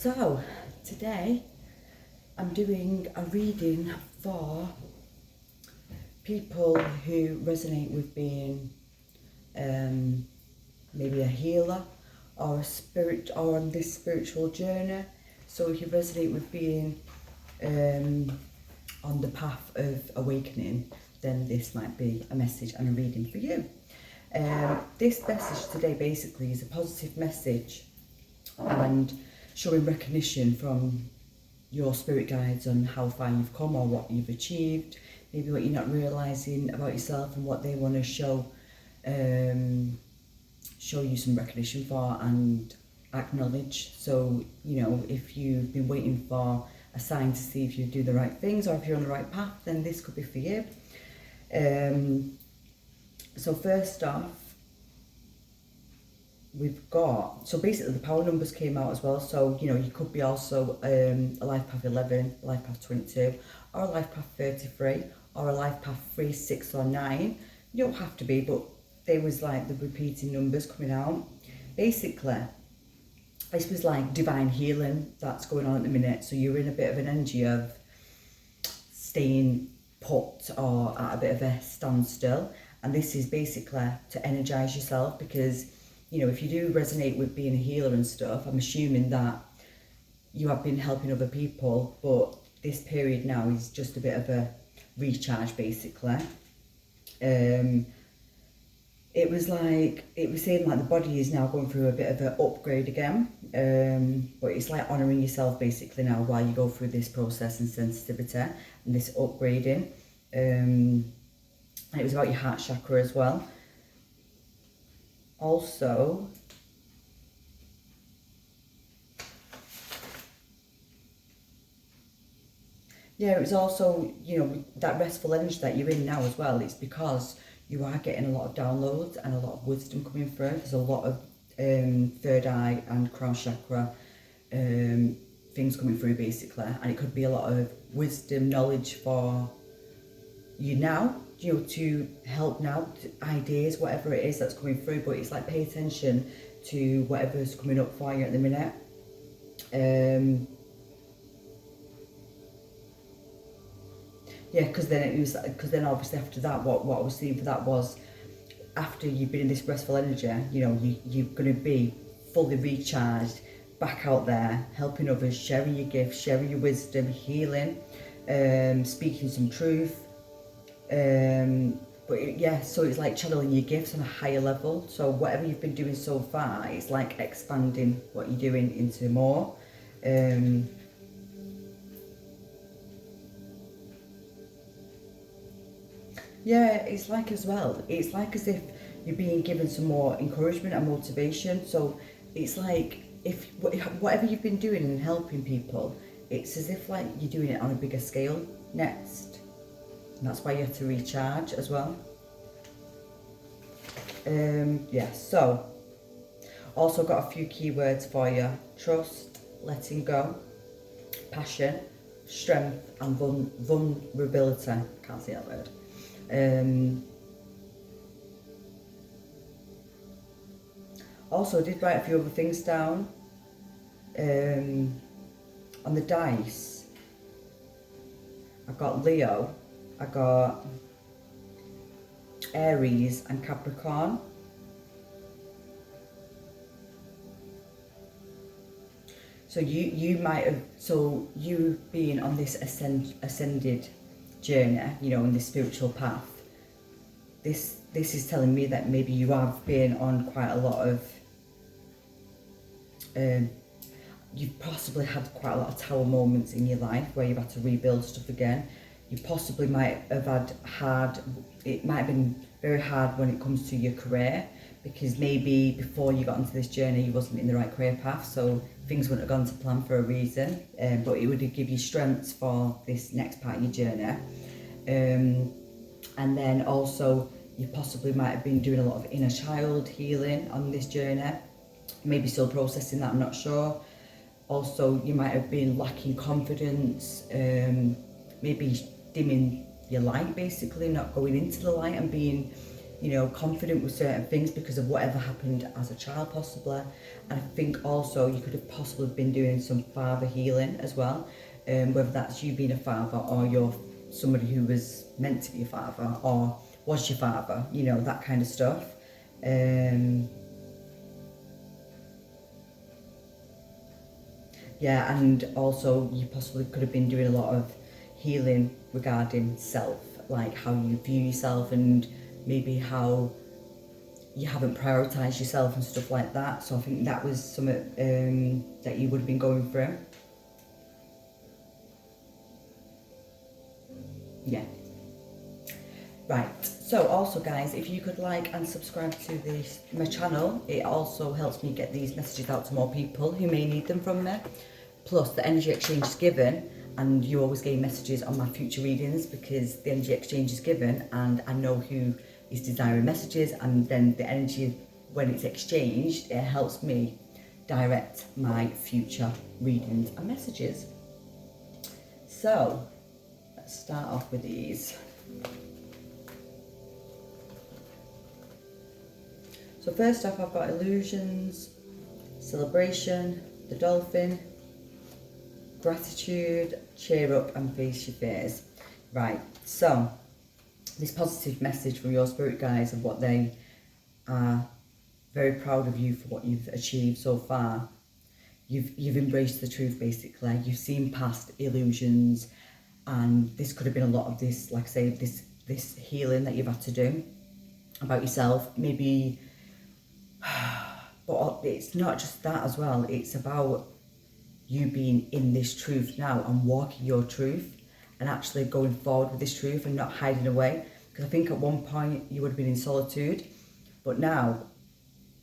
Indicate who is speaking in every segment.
Speaker 1: So today I'm doing a reading for people who resonate with being maybe a healer or a spirit, or on this spiritual journey. So if you resonate with being on the path of awakening, then this might be a message and a reading for you. This message today basically is a positive message and showing recognition from your spirit guides on how far you've come or what you've achieved, maybe what you're not realising about yourself and what they want to show you some recognition for and acknowledge. So, you know, if you've been waiting for a sign to see if you do the right things or if you're on the right path, then this could be for you. So first off, we've got, so basically the power numbers came out as well. So, you know, you could be also a life path 11, a life path 22, or a life path 33, or a life path 3, 6 or 9. You don't have to be, but they was like the repeating numbers coming out. Basically, this was like divine healing that's going on at the minute. So you're in a bit of an energy of staying put or at a bit of a standstill. And this is basically to energize yourself, because, you know, if you do resonate with being a healer and stuff, I'm assuming that you have been helping other people, but this period now is just a bit of a recharge, basically. It was saying like the body is now going through a bit of an upgrade again, but it's like honouring yourself basically now while you go through this process and sensitivity and this upgrading. And it was about your heart chakra as well. Also, yeah, it was also, you know, that restful energy that you're in now as well. It's because you are getting a lot of downloads and a lot of wisdom coming through. There's a lot of third eye and crown chakra things coming through basically, and it could be a lot of wisdom, knowledge for you now, you know, to help now, ideas, whatever it is that's coming through. But it's like, pay attention to whatever's coming up for you at the minute. Yeah, because then obviously after that, what I was seeing for that was, after you've been in this restful energy, you know, you're going to be fully recharged, back out there, helping others, sharing your gifts, sharing your wisdom, healing, speaking some truth. Yeah, so it's like channeling your gifts on a higher level. So whatever you've been doing so far, it's like expanding what you're doing into more. Yeah, it's like as well, it's like as if you're being given some more encouragement and motivation. So it's like, if whatever you've been doing and helping people, it's as if like you're doing it on a bigger scale next. And that's why you have to recharge as well. Yeah, so also got a few keywords for you: trust, letting go, passion, strength and vulnerability. Can't say that word. Also did write a few other things down. On the dice, I got Leo, I got Aries and Capricorn. So you might have, so you being on this ascended journey, you know, on this spiritual path, this is telling me that maybe you have been on quite a lot of, you've possibly had quite a lot of tower moments in your life where you've had to rebuild stuff again. You possibly might have had it might have been very hard when it comes to your career, because maybe before you got into this journey you wasn't in the right career path, so things wouldn't have gone to plan for a reason, but it would give you strength for this next part of your journey. And then also you possibly might have been doing a lot of inner child healing on this journey, maybe still processing that, I'm not sure. Also you might have been lacking confidence, maybe dimming your light, basically not going into the light and being, you know, confident with certain things because of whatever happened as a child possibly. And I think also you could have possibly been doing some father healing as well, whether that's you being a father or you're somebody who was meant to be a father or was your father, you know, that kind of stuff. Yeah, and also you possibly could have been doing a lot of healing regarding self, like how you view yourself and maybe how you haven't prioritised yourself and stuff like that. So I think that was something that you would have been going through. Yeah. Right, so also guys, if you could like and subscribe to my channel, it also helps me get these messages out to more people who may need them from me. Plus the energy exchange is given, and you always get messages on my future readings because the energy exchange is given and I know who is desiring messages, and then the energy, when it's exchanged, it helps me direct my future readings and messages. So let's start off with these. So first off, I've got illusions, celebration, the dolphin, gratitude, cheer up and face your fears. Right, so this positive message from your spirit guides of what they are very proud of you for what you've achieved so far. You've embraced the truth basically. You've seen past illusions, and this could have been a lot of this, like I say, this healing that you've had to do about yourself. Maybe, but it's not just that as well. It's about you being in this truth now and walking your truth and actually going forward with this truth and not hiding away. Because I think at one point you would have been in solitude, but now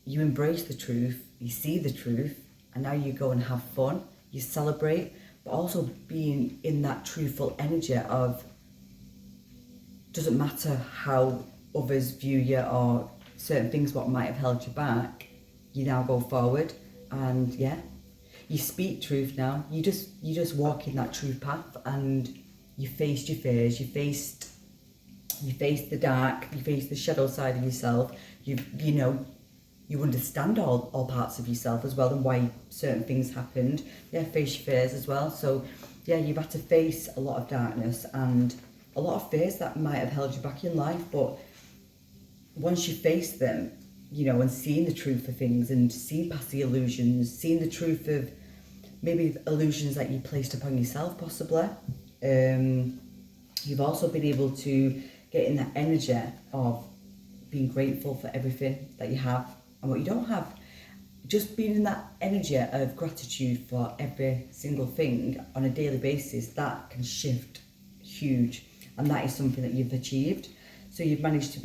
Speaker 1: you embrace the truth, you see the truth, and now you go and have fun, you celebrate, but also being in that truthful energy of doesn't matter how others view you or certain things what might have held you back, you now go forward and yeah, you speak truth now. You just walk in that truth path, and you faced your fears, you faced the dark, you faced the shadow side of yourself. You know, you understand all parts of yourself as well and why certain things happened. Yeah, face your fears as well. So yeah, you've had to face a lot of darkness and a lot of fears that might have held you back in life, but once you face them, you know, and seeing the truth of things and seeing past the illusions, seeing the truth of maybe the illusions that you placed upon yourself possibly, you've also been able to get in that energy of being grateful for everything that you have and what you don't have. Just being in that energy of gratitude for every single thing on a daily basis, that can shift huge, and that is something that you've achieved. So you've managed to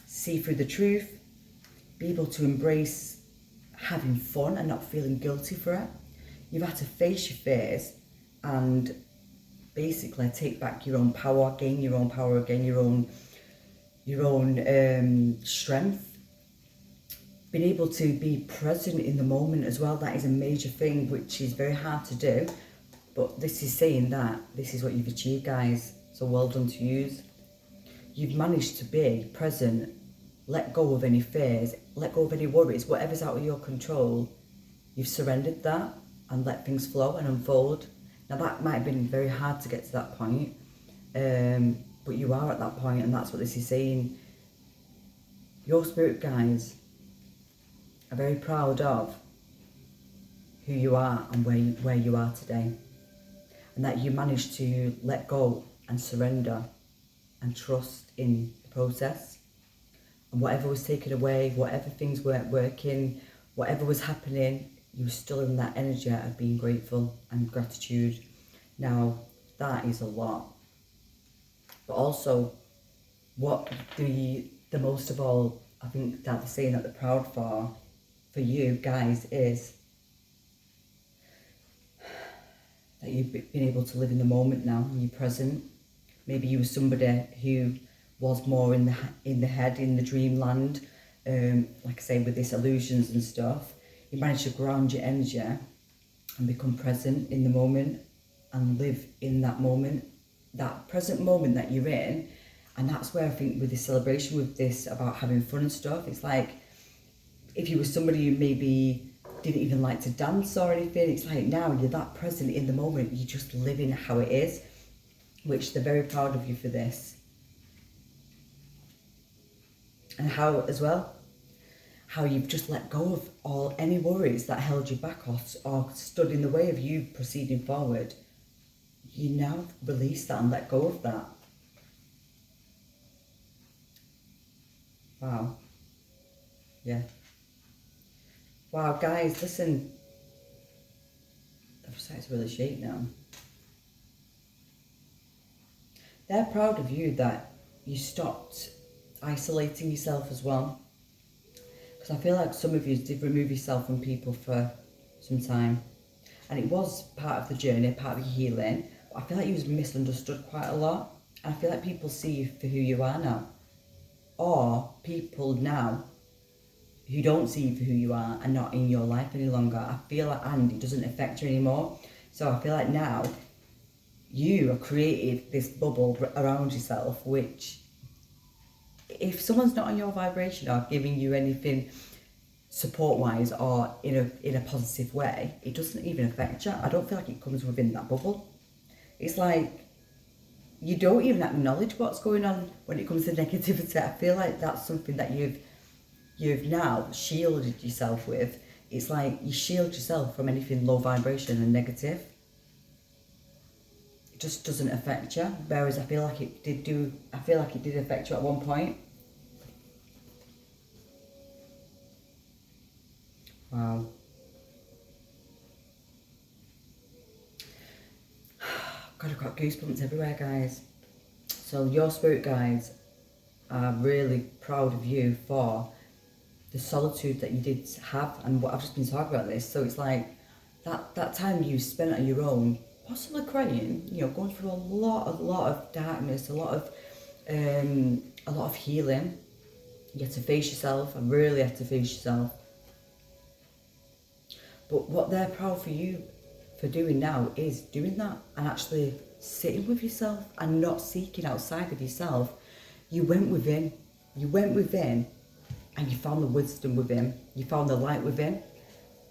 Speaker 1: see through the truth, be able to embrace having fun and not feeling guilty for it. You've had to face your fears and basically take back your own power, gain your own power, gain your own strength. Being able to be present in the moment as well, that is a major thing, which is very hard to do. But this is saying that this is what you've achieved, guys. So well done to you. You've managed to be present, let go of any fears, let go of any worries, whatever's out of your control. You've surrendered that and let things flow and unfold. Now that might have been very hard to get to that point, but you are at that point, and that's what this is saying. Your spirit guides are very proud of who you are and where you are today, and that you managed to let go and surrender and trust in the process. And whatever was taken away, whatever things weren't working, whatever was happening, you were still in that energy of being grateful and gratitude. Now, that is a lot. But also, what the most of all, I think that they're saying that they're proud for you guys, is that you've been able to live in the moment now, and you're present. Maybe you were somebody who was more in the head, in the dreamland, like I say, with these illusions and stuff. You manage to ground your energy and become present in the moment and live in that moment, that present moment that you're in, And that's where I think with this celebration, with this about having fun and stuff, it's like, if you were somebody who maybe didn't even like to dance or anything, it's like now you're that present in the moment, you're just living how it is, which they're very proud of you for this. And how, as well, how you've just let go of any worries that held you back or stood in the way of you proceeding forward. You now release that and let go of that. Wow. Yeah. Wow, guys, listen. I'm starting to really shake now. They're proud of you that you stopped isolating yourself as well. Because I feel like some of you did remove yourself from people for some time. And it was part of the journey, part of your healing. But I feel like you was misunderstood quite a lot. And I feel like people see you for who you are now. Or people now who don't see you for who you are and not in your life any longer. I feel like, and it doesn't affect you anymore. So I feel like now you have created this bubble around yourself, which if someone's not on your vibration or giving you anything support-wise or in a positive way, it doesn't even affect you. I don't feel like it comes within that bubble. It's like you don't even acknowledge what's going on when it comes to negativity. I feel like that's something that you've now shielded yourself with. It's like you shield yourself from anything low vibration and negative. It just doesn't affect you. Whereas I feel like it did affect you at one point. Wow. God, I've got goosebumps everywhere, guys. So your spirit guides are really proud of you for the solitude that you did have and what I've just been talking about this. So it's like that time you spent on your own, possibly crying, going through a lot of darkness, a lot of healing. You had to face yourself and really had to face yourself. But what they're proud for you for doing now is doing that and actually sitting with yourself and not seeking outside of yourself. You went within and you found the wisdom within, you found the light within.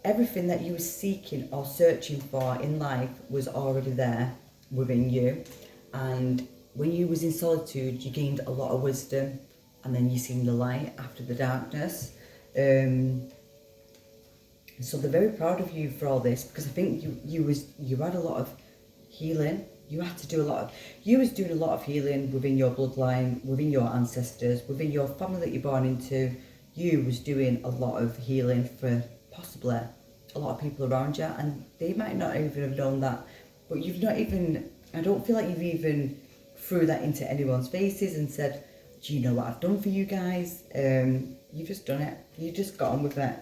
Speaker 1: Everything that you were seeking or searching for in life was already there within you. And when you was in solitude, you gained a lot of wisdom, and then you seen the light after the darkness. So they're very proud of you for all this, because I think you had a lot of healing. You was doing a lot of healing within your bloodline, within your ancestors, within your family that you're born into. You was doing a lot of healing for possibly a lot of people around you, and they might not even have known that. But I don't feel like you've even threw that into anyone's faces and said, do you know what I've done for you guys? You've just done it. You just got on with it.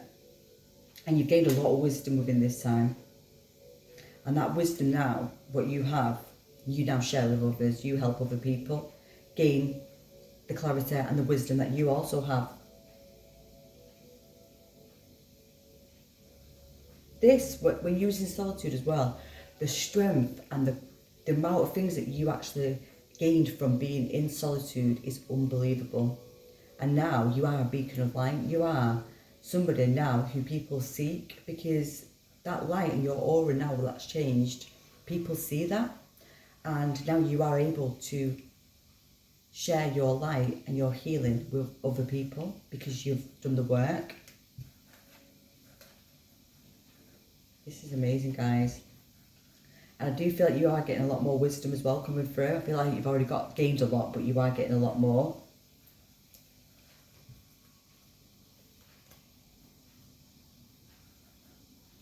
Speaker 1: And you've gained a lot of wisdom within this time. And that wisdom now, what you have, you now share with others. You help other people gain the clarity and the wisdom that you also have. This, when you're in solitude as well, the strength and the amount of things that you actually gained from being in solitude is unbelievable. And now you are a beacon of light. You are somebody now who people seek, because that light in your aura now that's changed, people see that, and now you are able to share your light and your healing with other people because you've done the work. This is amazing, guys. And I do feel like you are getting a lot more wisdom as well coming through. I feel like you've already gained a lot, but you are getting a lot more.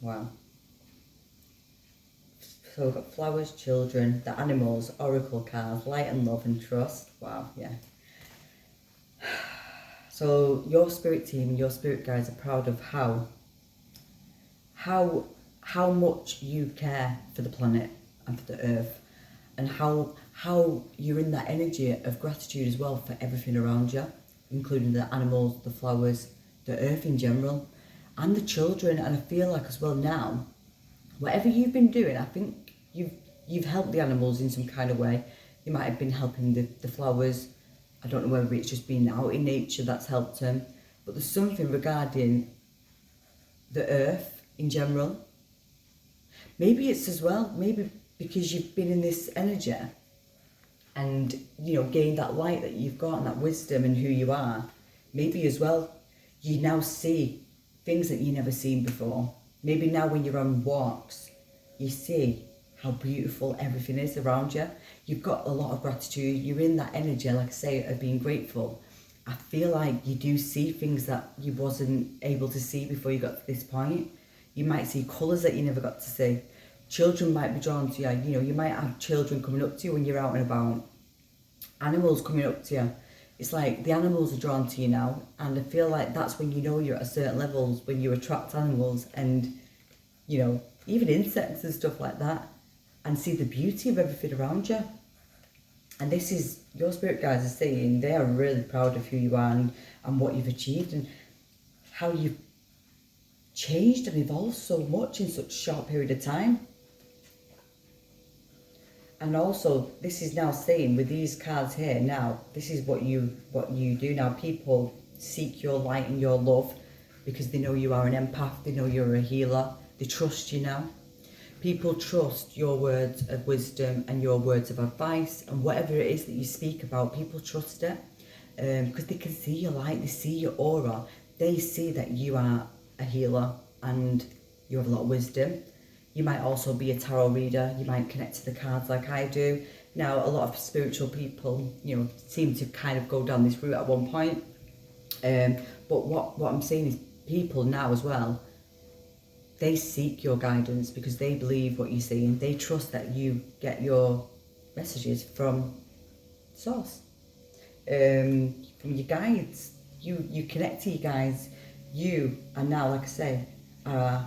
Speaker 1: Wow. So we've got flowers, children, the animals, oracle cards, light and love and trust. Wow, yeah. So your spirit team, your spirit guides are proud of how much you care for the planet and for the earth, and how you're in that energy of gratitude as well for everything around you, including the animals, the flowers, the earth in general, and the children. And I feel like as well now, whatever you've been doing, I think you've helped the animals in some kind of way. You might have been helping the flowers I don't know whether it's just been out in nature that's helped him, but there's something regarding the earth in general. Maybe it's as well, maybe because you've been in this energy and, you know, gained that light that you've got and that wisdom and who you are. Maybe as well, you now see things that you never seen before. Maybe now when you're on walks, you see how beautiful everything is around you. You've got a lot of gratitude. You're in that energy, like I say, of being grateful. I feel like you do see things that you wasn't able to see before you got to this point. You might see colours that you never got to see. Children might be drawn to you. You know, you might have children coming up to you when you're out and about. Animals coming up to you. It's like the animals are drawn to you now. And I feel like that's when you know you're at a certain levels, when you attract animals and, you know, even insects and stuff like that. And see the beauty of everything around you. And this is, your spirit guides are saying they are really proud of who you are and what you've achieved and how you've changed and evolved so much in such a short period of time. And also, this is now saying with these cards here now, this is what you do now. People seek your light and your love because they know you are an empath, they know you're a healer, they trust you now. People trust your words of wisdom and your words of advice and whatever it is that you speak about, people trust it because they can see your light, they see your aura, they see that you are a healer and you have a lot of wisdom. You might also be a tarot reader, you might connect to the cards like I do. Now, a lot of spiritual people, you know, seem to kind of go down this route at one point. But what I'm saying is people now as well, they seek your guidance because they believe what you're saying. They trust that you get your messages from source, from your guides. You connect to your guides. You are now, like I say, are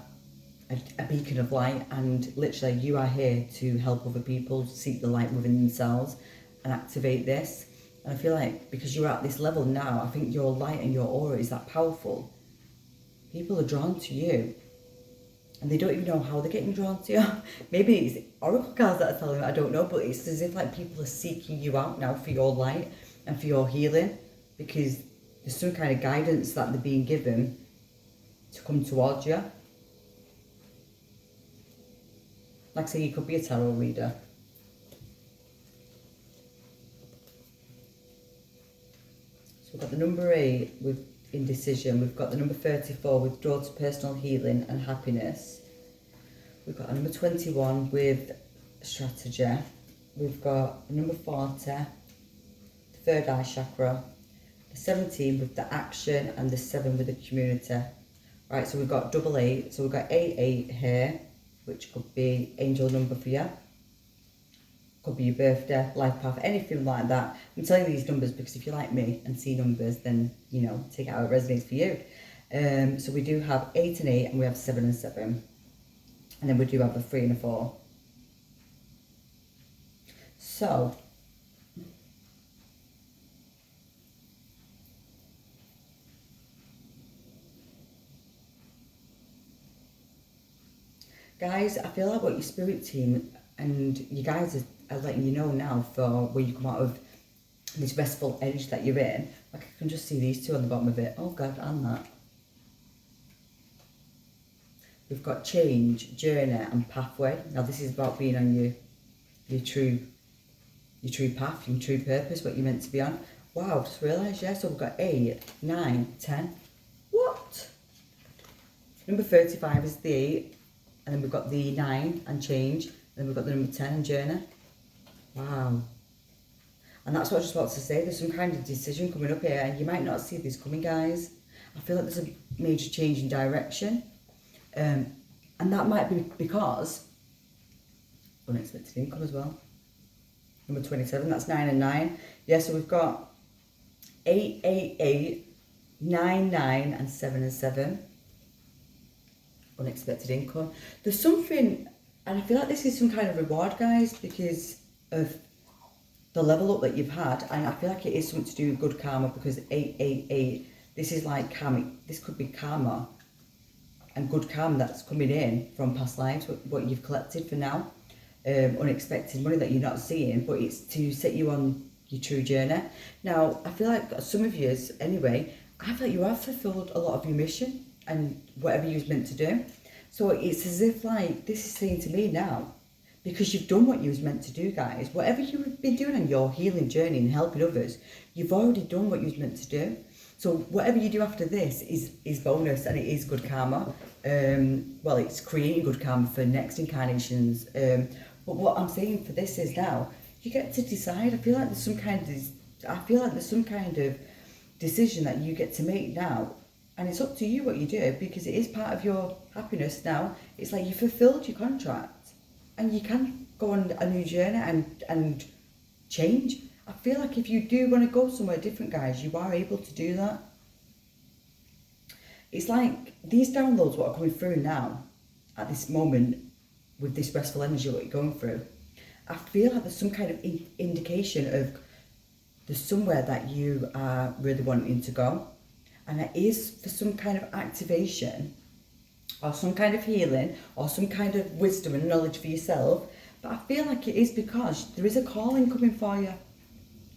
Speaker 1: a beacon of light, and literally you are here to help other people seek the light within themselves and activate this. And I feel like because you're at this level now, I think your light and your aura is that powerful. People are drawn to you. And they don't even know how they're getting drawn to you. Maybe it's oracle cards that are telling them, I don't know, but it's as if like people are seeking you out now for your light and for your healing because there's some kind of guidance that they're being given to come towards you. Like I say, you could be a tarot reader. So we've got the number 8 with indecision. We've got the number 34 with draw to personal healing and happiness. We've got a number 21 with strategy. We've got the number 40, the third eye chakra, the 17 with the action, and the 7 with the community. Right, so we've got double 8. So we've got 88 here, which could be angel number for you. Could be your birthday, life path, anything like that. I'm telling you these numbers because if you like me and see numbers, then, you know, take it how it resonates for you. So we do have 8 and 8, and we have 7 and 7. And then we do have a 3 and a 4. So, guys, I feel like what your spirit team and you guys are letting you know now for when you come out of this restful edge that you're in. Like I can just see these two on the bottom of it. Oh God, and that. We've got change, journey, and pathway. Now this is about being on your true path, your true purpose, what you're meant to be on. Wow, just realised, yeah. So we've got 8, 9, 10. What? Number 35 is the 8, and then we've got the 9 and change. Then we've got the number 10 and journey. Wow. And that's what I was just about to say. There's some kind of decision coming up here, and you might not see this coming, guys. I feel like there's a major change in direction. And that might be because unexpected income as well. Number 27, that's 9 and 9. Yeah, so we've got 8, 8, 8, 9, 9, and 7 and 7. Unexpected income. There's something, and I feel like this is some kind of reward, guys, because of the level up that you've had, and I feel like it is something to do with good karma, because 8, 8, 8, this is like karmic. This could be karma and good karma that's coming in from past lives, what you've collected for now. Unexpected money that you're not seeing, but it's to set you on, your true journey. Now, I feel like some of you, anyway, I feel like you have fulfilled a lot of your mission and whatever you was meant to do. So it's as if like this is saying to me now, because you've done what you was meant to do, guys. Whatever you've been doing on your healing journey and helping others, you've already done what you was meant to do. So whatever you do after this is bonus, and it is good karma. Well, it's creating good karma for next incarnations. But what I'm saying for this is now you get to decide. I feel like there's some kind of decision that you get to make now, and it's up to you what you do, because it is part of your happiness now. It's like you fulfilled your contract, and you can go on a new journey and change. I feel like if you do want to go somewhere different, guys, you are able to do that. It's like these downloads, what are coming through now, at this moment, with this restful energy, what you're going through, I feel like there's some kind of indication of there's somewhere that you are really wanting to go. And it is for some kind of activation, or some kind of healing, or some kind of wisdom and knowledge for yourself. But I feel like it is because there is a calling coming for you.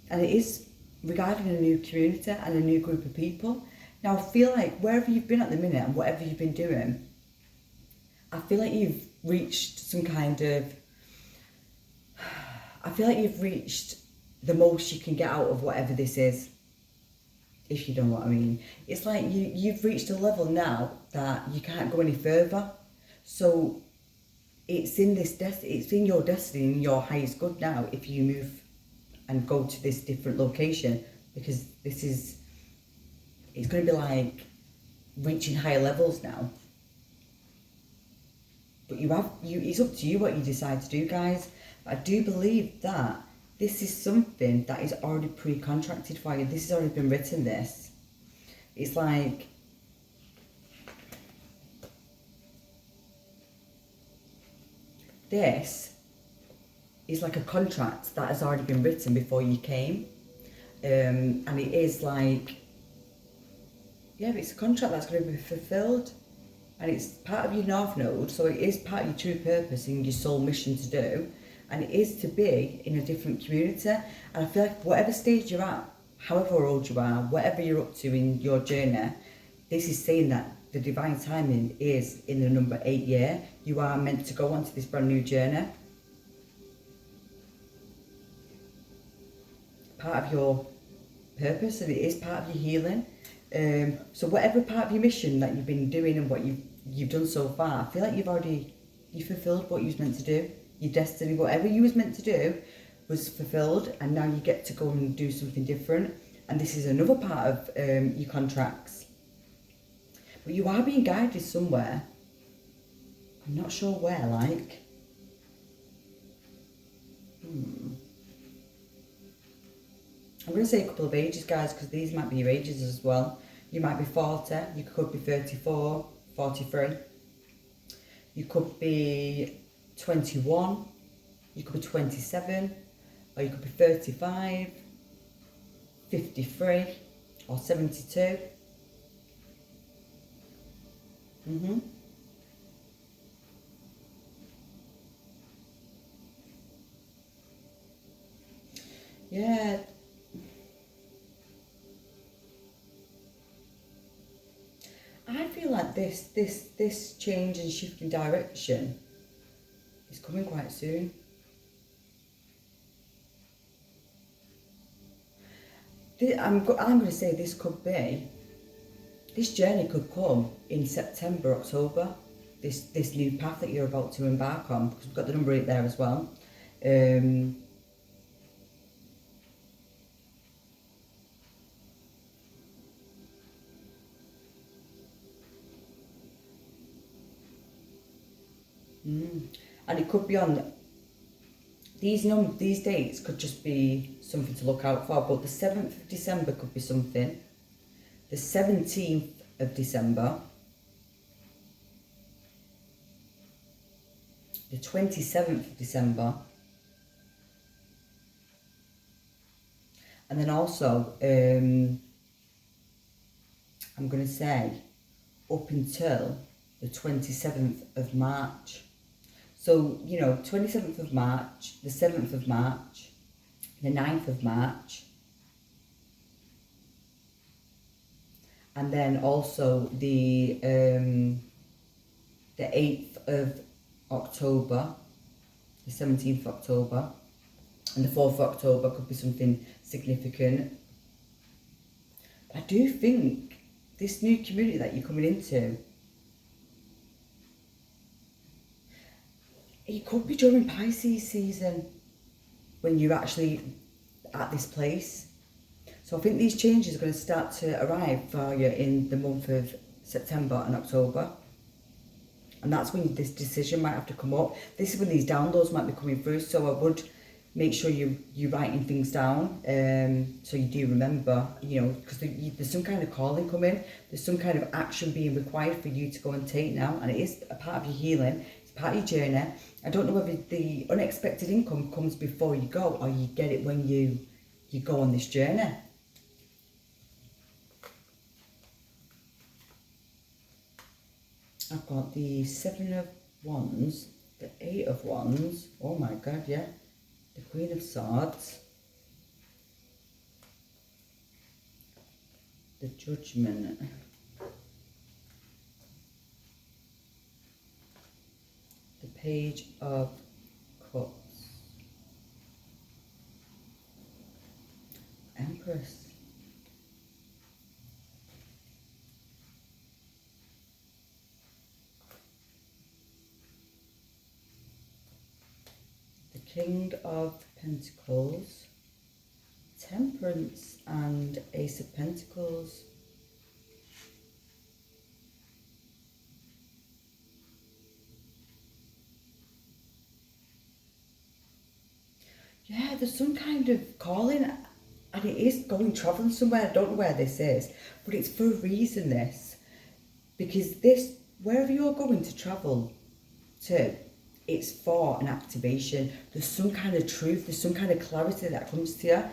Speaker 1: And it is regarding a new community and a new group of people. Now I feel like wherever you've been at the minute and whatever you've been doing, I feel like you've reached some kind of, I feel like you've reached the most you can get out of whatever this is, if you know what I mean. It's like you've reached a level now that you can't go any further. So it's in it's in your destiny, in your highest good now, if you move and go to this different location, because it's going to be like reaching higher levels now. But it's up to you what you decide to do, guys. But I do believe that this is something that is already pre-contracted for you. This has already been written, this. It's like, this is like a contract that has already been written before you came. And it is like, yeah, it's a contract that's going to be fulfilled. And it's part of your North Node, so it is part of your true purpose and your soul mission to do. And it is to be in a different community. And I feel like whatever stage you're at, however old you are, whatever you're up to in your journey, this is saying that the divine timing is in the number 8 year. You are meant to go on to this brand new journey. Part of your purpose, and it is part of your healing. So whatever part of your mission that you've been doing and what you've done so far, I feel like you fulfilled what you was meant to do. Your destiny, whatever you was meant to do, was fulfilled, and now you get to go and do something different. And this is another part of your contracts. But you are being guided somewhere. I'm not sure where, like. I'm going to say a couple of ages, guys, because these might be your ages as well. You might be 40, you could be 34, 43. You could be 21, you could be 27, or you could be 35, 53, or 72. Yeah. I feel like this change and shift in direction is coming quite soon. I'm going to say this journey could come in September, October. This new path that you're about to embark on, because we've got the number 8 there as well. And it could be on these dates could just be something to look out for, but the 7th of December could be something, the 17th of December, the 27th of December, and then also I'm going to say up until the 27th of March. So, 27th of March, the 7th of March, the 9th of March, and then also the 8th of October, the 17th of October, and the 4th of October could be something significant. But I do think this new community that you're coming into, it could be during Pisces season when you're actually at this place. So I think these changes are going to start to arrive for you in the month of September and October. And that's when this decision might have to come up. This is when these downloads might be coming through. So I would make sure you're writing things down, so you do remember, you know, because there's some kind of calling coming. There's some kind of action being required for you to go and take now. And it is a part of your healing. It's part of your journey. I don't know whether the unexpected income comes before you go or you get it when you go on this journey. I've got the 7 of Wands, the 8 of Wands, oh my god, yeah, the Queen of Swords, the Judgment, the Page of Cups, Empress, King of Pentacles, Temperance, and Ace of Pentacles. Yeah, there's some kind of calling, and it is going travelling somewhere. I don't know where this is, but it's for a reason, this. Because this, wherever you're going to travel to, it's for an activation. There's some kind of truth, there's some kind of clarity that comes to you.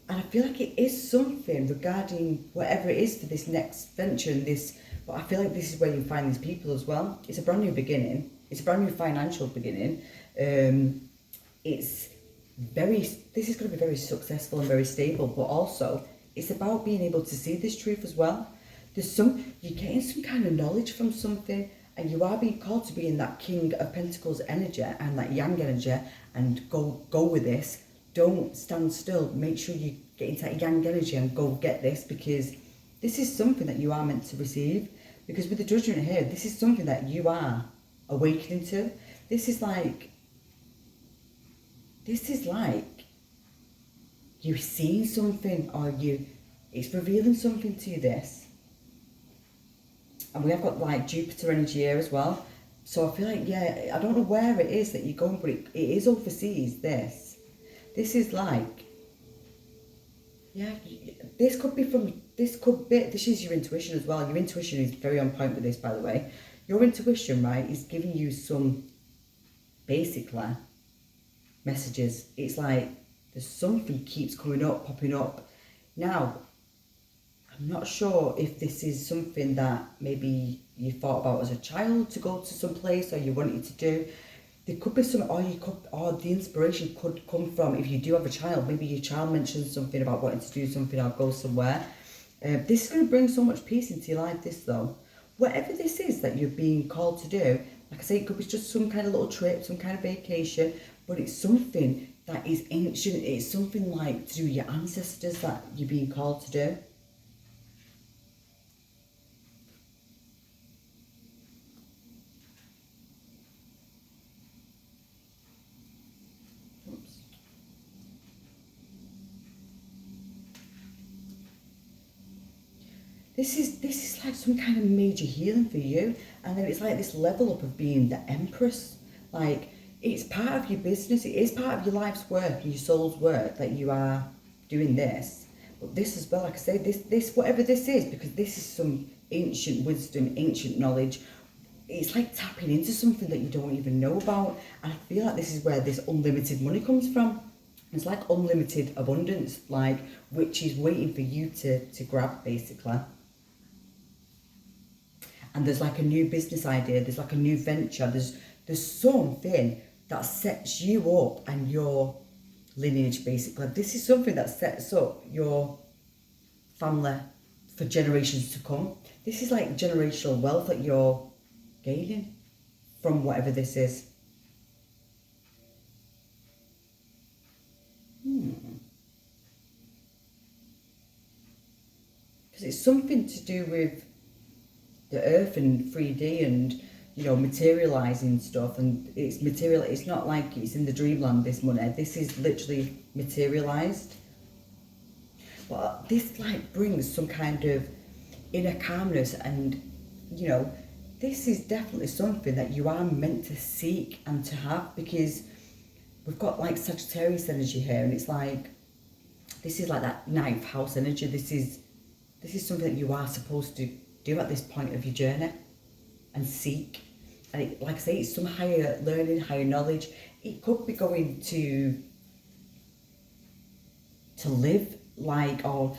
Speaker 1: And I feel like it is something regarding whatever it is for this next venture and this, but I feel like this is where you find these people as well. It's a brand new beginning. It's a brand new financial beginning. This is going to be very successful and very stable, but also it's about being able to see this truth as well. You're getting some kind of knowledge from something, and you are being called to be in that King of Pentacles energy and that Yang energy, and go with this. Don't stand still. Make sure you get into that Yang energy and go get this, because this is something that you are meant to receive. Because with the Judgment here, this is something that you are awakening to. This is like you're seeing something, or it's revealing something to you, this. And we have got like Jupiter energy here as well. So I feel like, yeah, I don't know where it is that you're going, but it is overseas, this. This is like, yeah, this is your intuition as well. Your intuition is very on point with this, by the way. Your intuition, right, is giving you some, basically, messages. It's like there's something keeps coming up, popping up. Now, I'm not sure if this is something that maybe you thought about as a child to go to some place, or you wanted to do. There could be some, or the inspiration could come from, if you do have a child, maybe your child mentions something about wanting to do something or go somewhere. This is going to bring so much peace into your life, this though. Whatever this is that you're being called to do, like I say, it could be just some kind of little trip, some kind of vacation, but it's something that is ancient. It's something like to do with your ancestors that you're being called to do. This is like some kind of major healing for you. And then it's like this level up of being the Empress. Like, it's part of your business. It is part of your life's work and your soul's work that you are doing this. But this as well, like I say, this whatever this is, because this is some ancient wisdom, ancient knowledge. It's like tapping into something that you don't even know about. And I feel like this is where this unlimited money comes from. It's like unlimited abundance, like, which is waiting for you to grab, basically. And there's like a new business idea, there's like a new venture, there's something that sets you up and your lineage, basically. This is something that sets up your family for generations to come. This is like generational wealth that you're gaining from whatever this is. Because it's something to do with the earth and 3D and, you know, materializing stuff. And it's material. It's not like it's in the dreamland, this money. This is literally materialized. But this like brings some kind of inner calmness, and, you know, this is definitely something that you are meant to seek and to have, because we've got like Sagittarius energy here, and it's like, this is like that ninth house energy. This is something that you are supposed to do at this point of your journey and seek. And it, like I say, it's some higher learning, higher knowledge. It could be going to live like, or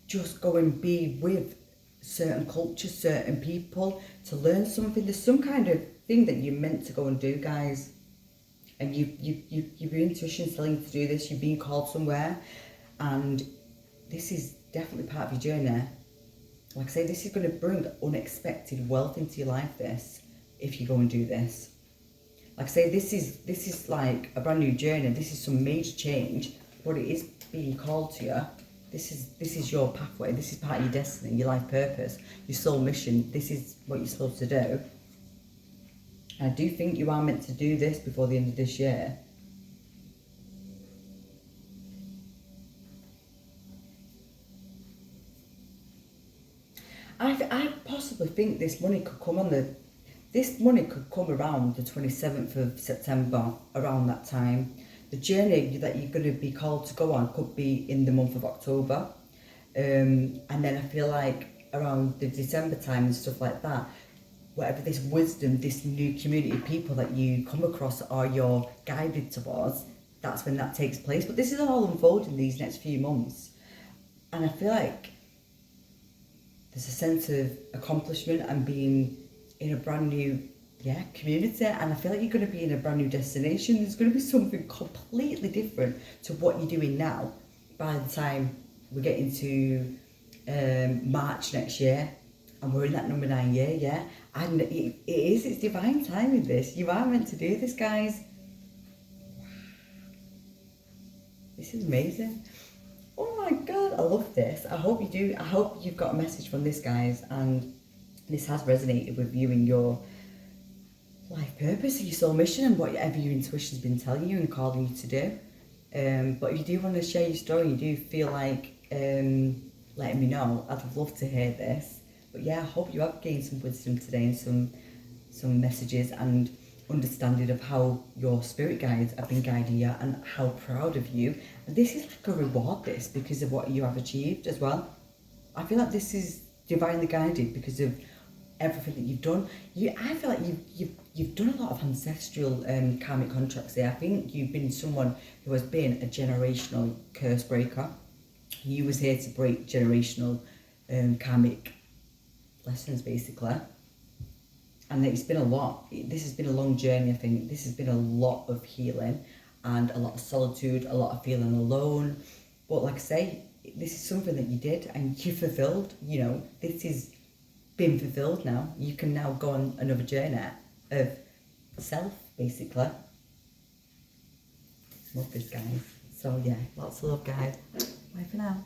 Speaker 1: just go and be with certain cultures, certain people, to learn something. There's some kind of thing that you're meant to go and do, guys. And your intuition's telling you to do this. You're being called somewhere, and this is definitely part of your journey. Like I say, this is going to bring unexpected wealth into your life, this, if you go and do this. Like I say, this is like a brand new journey. This is some major change, but it is being called to you. This is your pathway. This is part of your destiny, your life purpose, your soul mission. This is what you're supposed to do. And I do think you are meant to do this before the end of this year. I possibly think this money could come around the 27th of September, around that time. The journey that you're going to be called to go on could be in the month of October. And then I feel like around the December time and stuff like that, whatever this wisdom, this new community of people that you come across or you're guided towards, that's when that takes place. But this is all unfolding these next few months. And I feel like there's a sense of accomplishment and being in a brand new community, and I feel like you're going to be in a brand new destination. There's going to be something completely different to what you're doing now by the time we get into March next year, and we're in that number 9 year, and it's divine timing. This, you are meant to do this, guys. This is amazing. Oh my god, I love this. I hope you do. I hope you've got a message from this, guys, and this has resonated with you in your life purpose, your soul mission, and whatever your intuition's been telling you and calling you to do. But if you do want to share your story, you do feel like letting me know, I'd love to hear this. But yeah, I hope you have gained some wisdom today and some messages and understanding of how your spirit guides have been guiding you and how proud of you. And this is like a reward, this, because of what you have achieved as well. I feel like this is divinely guided because of everything that you've done. I feel like you've done a lot of ancestral karmic contracts there. I think you've been someone who has been a generational curse breaker. You was here to break generational karmic lessons, basically. And it's been a lot. This has been a long journey, I think. This has been a lot of healing and a lot of solitude, a lot of feeling alone. But like I say, this is something that you did and you fulfilled. You know, this is been fulfilled now. You can now go on another journey of self, basically. Love this, guys. So yeah, lots of love, guys. Bye for now.